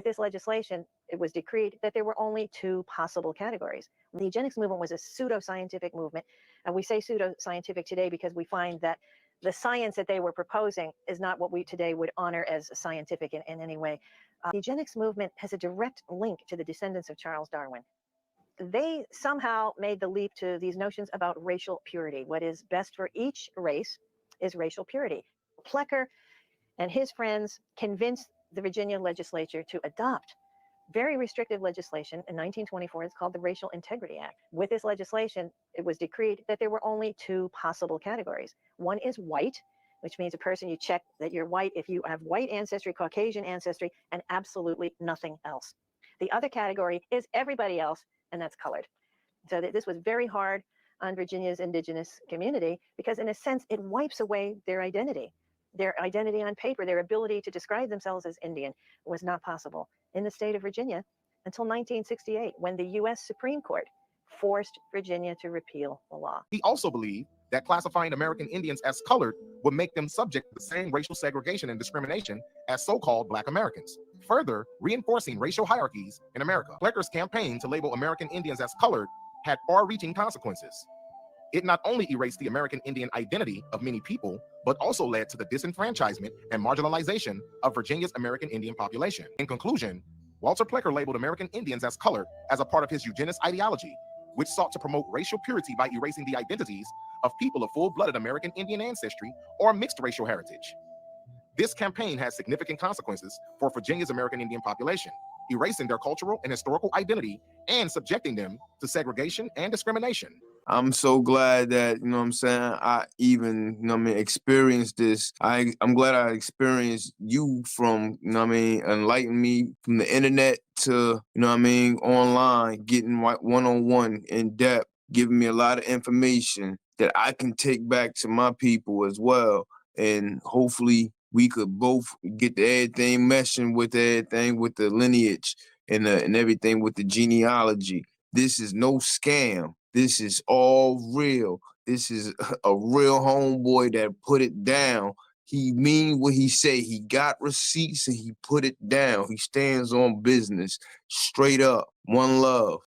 With this legislation, it was decreed that there were only two possible categories. The eugenics movement was a pseudoscientific movement, and we say pseudoscientific today because we find that the science that they were proposing is not what we today would honor as scientific in any way. The eugenics movement has a direct link to the descendants of Charles Darwin. They somehow made the leap to these notions about racial purity. What is best for each race is racial purity. Plecker and his friends convinced the Virginia legislature to adopt very restrictive legislation in 1924. It's called the Racial Integrity Act. With this legislation, it was decreed that there were only two possible categories. One is white, which means a person, you check that you're white if you have white ancestry, Caucasian ancestry, and absolutely nothing else. The other category is everybody else, and that's colored. So this was very hard on Virginia's indigenous community because, in a sense, it wipes away their identity. Their identity on paper, their ability to describe themselves as Indian was not possible in the state of Virginia until 1968, when the U.S. Supreme Court forced Virginia to repeal the law. He also believed that classifying American Indians as colored would make them subject to the same racial segregation and discrimination as so-called Black Americans, further reinforcing racial hierarchies in America. Plecker's campaign to label American Indians as colored had far-reaching consequences. It not only erased the American Indian identity of many people, but also led to the disenfranchisement and marginalization of Virginia's American Indian population. In conclusion, Walter Plecker labeled American Indians as colored as a part of his eugenist ideology, which sought to promote racial purity by erasing the identities of people of full-blooded American Indian ancestry or mixed racial heritage. This campaign has significant consequences for Virginia's American Indian population, erasing their cultural and historical identity and subjecting them to segregation and discrimination. I'm so glad that, you know what I'm saying, I even, you know what I mean, experienced this. I'm glad I experienced you from, you know what I mean, enlighten me from the internet to, you know what I mean, online, getting one-on-one in depth, giving me a lot of information that I can take back to my people as well. And hopefully we could both get everything meshing with everything with the lineage and everything with the genealogy. This is no scam. This is all real. This is a real homeboy that put it down. He mean what he say. He got receipts and he put it down. He stands on business. Straight up. One love.